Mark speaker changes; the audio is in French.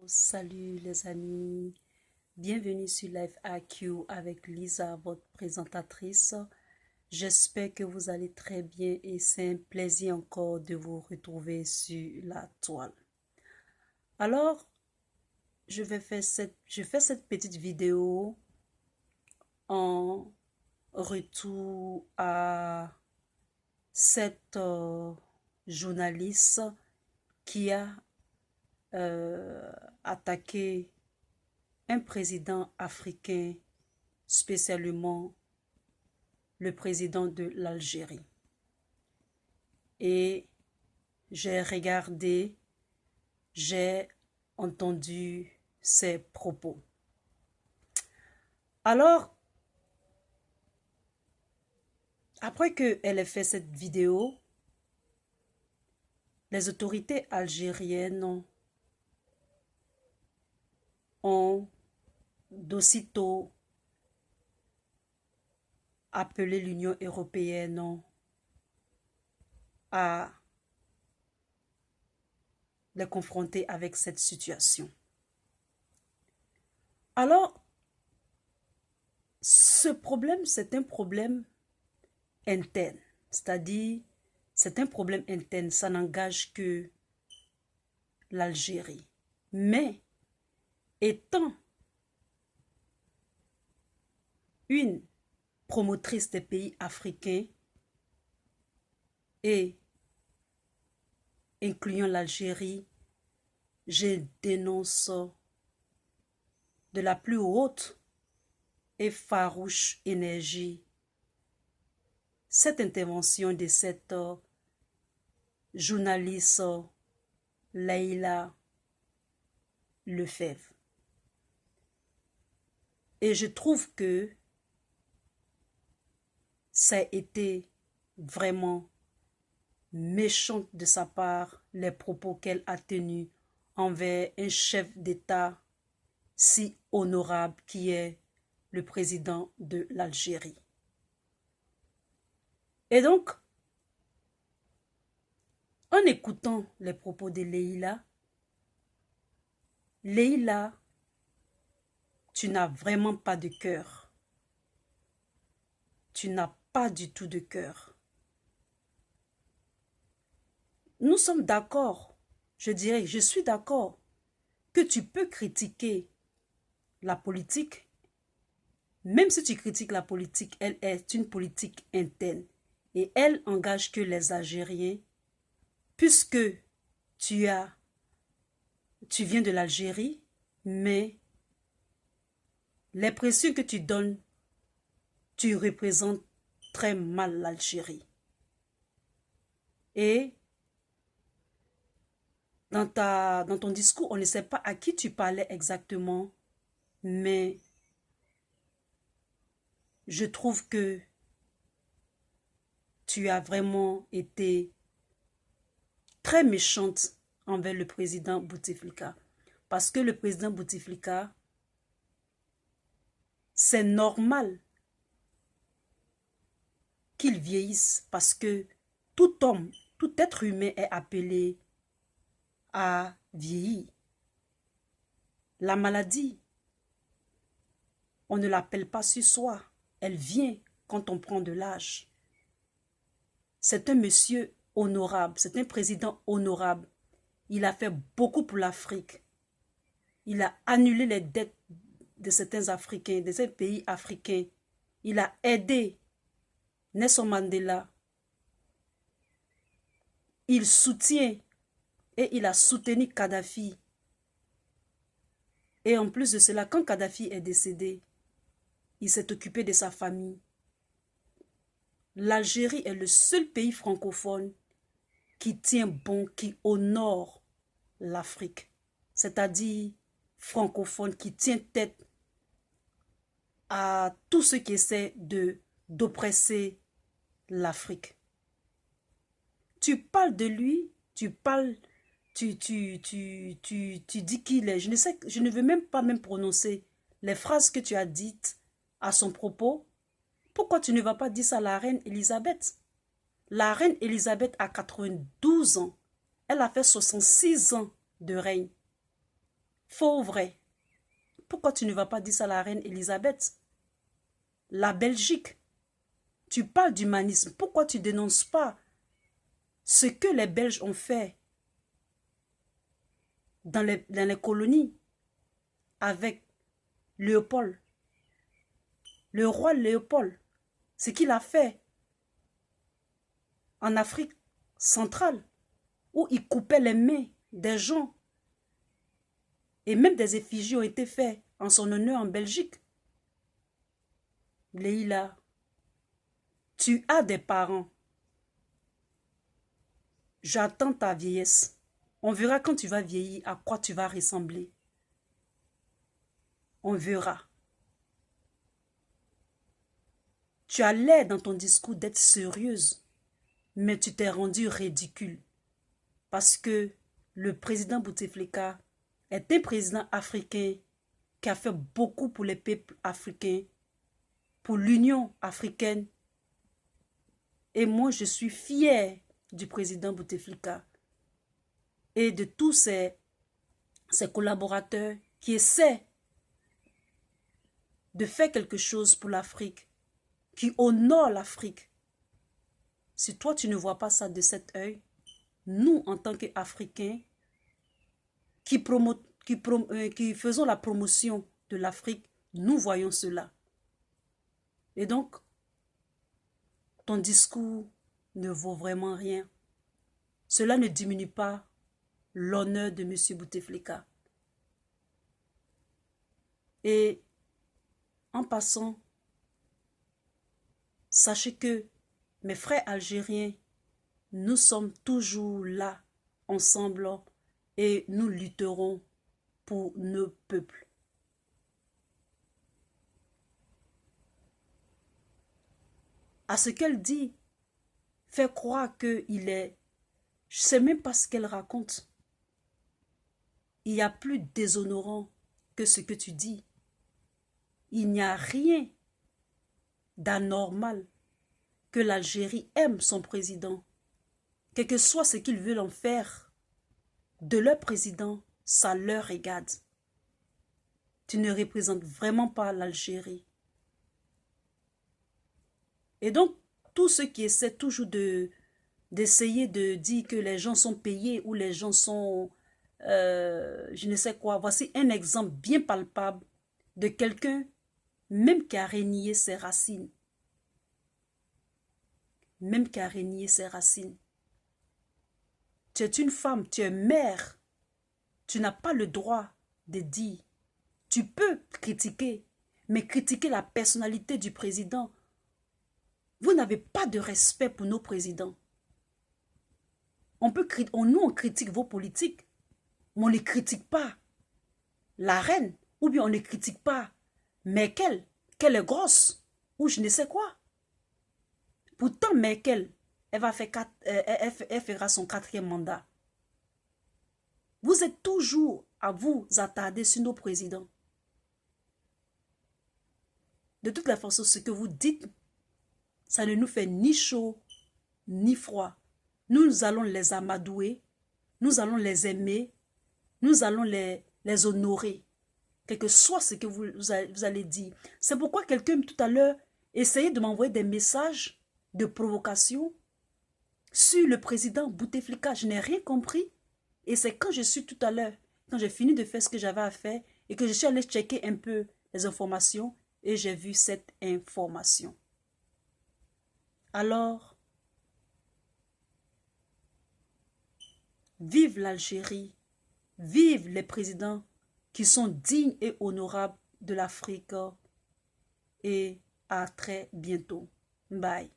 Speaker 1: Salut les amis, bienvenue sur Life AQ avec Lisa, votre présentatrice. J'espère que vous allez très bien et c'est un plaisir encore de vous retrouver sur la toile. Alors, je fais cette petite vidéo en retour à cette journaliste qui a euh, attaqué un président africain, spécialement le président de l'Algérie. Et j'ai regardé, j'ai entendu ses propos. Alors, après qu'elle ait fait cette vidéo, les autorités algériennes ont d'aussitôt appelé l'Union européenne à les confronter avec cette situation. Alors, ce problème, c'est un problème interne, c'est-à-dire c'est un problème interne, ça n'engage que l'Algérie. Mais étant une promotrice des pays africains et incluant l'Algérie, je dénonce de la plus haute et farouche énergie cette intervention de cette journaliste Leïla Lefebvre. Et je trouve que ça a été vraiment méchant de sa part, les propos qu'elle a tenus envers un chef d'État si honorable qui est le président de l'Algérie. Et donc, en écoutant les propos de Leïla, tu n'as vraiment pas de cœur. Tu n'as pas du tout de cœur. Nous sommes d'accord, je dirais, je suis d'accord que tu peux critiquer la politique. Même si tu critiques la politique, elle est une politique interne. Et elle engage que les Algériens, puisque tu viens de l'Algérie, mais les pressions que tu donnes, tu représentes très mal l'Algérie. Et dans ton discours, on ne sait pas à qui tu parlais exactement, mais je trouve que tu as vraiment été très méchante envers le président Bouteflika. Parce que le président Bouteflika, c'est normal qu'il vieillisse parce que tout homme, tout être humain est appelé à vieillir. La maladie, on ne l'appelle pas sur soi. Elle vient quand on prend de l'âge. C'est un monsieur honorable, c'est un président honorable. Il a fait beaucoup pour l'Afrique. Il a annulé les dettes de certains Africains, de ces pays africains. Il a aidé Nelson Mandela. Il soutient et il a soutenu Kadhafi. Et en plus de cela, quand Kadhafi est décédé, il s'est occupé de sa famille. L'Algérie est le seul pays francophone qui tient bon, qui honore l'Afrique. C'est-à-dire francophone qui tient tête à tous ceux qui essaient d'oppresser l'Afrique. Tu parles de lui, tu dis qu'il est. Je ne veux même pas prononcer les phrases que tu as dites à son propos. Pourquoi tu ne vas pas dire ça à la reine Elisabeth? La reine Elisabeth a 92 ans. Elle a fait 66 ans de règne. Faux ou vrai? Pourquoi tu ne vas pas dire ça à la reine Elisabeth? La Belgique, tu parles d'humanisme. Pourquoi tu ne dénonces pas ce que les Belges ont fait dans les colonies avec Léopold, le roi Léopold, ce qu'il a fait en Afrique centrale, où il coupait les mains des gens et même des effigies ont été faites en son honneur en Belgique. Leïla, tu as des parents. J'attends ta vieillesse. On verra quand tu vas vieillir à quoi tu vas ressembler. On verra. Tu as l'air dans ton discours d'être sérieuse, mais tu t'es rendu ridicule. Parce que le président Bouteflika est un président africain qui a fait beaucoup pour les peuples africains, pour l'Union africaine. Et moi, je suis fière du président Bouteflika et de tous ses collaborateurs qui essaient de faire quelque chose pour l'Afrique, qui honorent l'Afrique. Si toi, tu ne vois pas ça de cet œil, nous, en tant qu'Africains, qui faisons la promotion de l'Afrique, nous voyons cela. Et donc, ton discours ne vaut vraiment rien. Cela ne diminue pas l'honneur de M. Bouteflika. Et en passant, sachez que mes frères algériens, nous sommes toujours là, ensemble, et nous lutterons pour nos peuples. À ce qu'elle dit, fait croire qu'il est... Je ne sais même pas ce qu'elle raconte. Il y a plus déshonorant que ce que tu dis. Il n'y a rien d'anormal que l'Algérie aime son président. Quel que soit ce qu'ils veulent en faire de leur président, ça leur regarde. Tu ne représentes vraiment pas l'Algérie. Et donc, tous ceux qui essaient toujours d'essayer de dire que les gens sont payés ou les gens sont, je ne sais quoi. Voici un exemple bien palpable de quelqu'un même qui a renié ses racines. Même qui a renié ses racines. Tu es une femme, tu es mère. Tu n'as pas le droit de dire. Tu peux critiquer, mais critiquer la personnalité du président. Vous n'avez pas de respect pour nos présidents. Nous, on critique vos politiques, mais on ne critique pas la reine, ou bien on ne critique pas Merkel, qu'elle est grosse, ou je ne sais quoi. Pourtant, Merkel, elle fera son 4e mandat. Vous êtes toujours à vous attarder sur nos présidents. De toute la façon, ce que vous dites, ça ne nous fait ni chaud, ni froid. Nous allons les amadouer, nous allons les aimer, nous allons les honorer. Quel que soit ce que vous allez dire. C'est pourquoi quelqu'un tout à l'heure essayait de m'envoyer des messages de provocation sur le président Bouteflika. Je n'ai rien compris. Et c'est quand je suis tout à l'heure, quand j'ai fini de faire ce que j'avais à faire et que je suis allé checker un peu les informations et j'ai vu cette information. Alors, vive l'Algérie, vive les présidents qui sont dignes et honorables de l'Afrique et à très bientôt. Bye.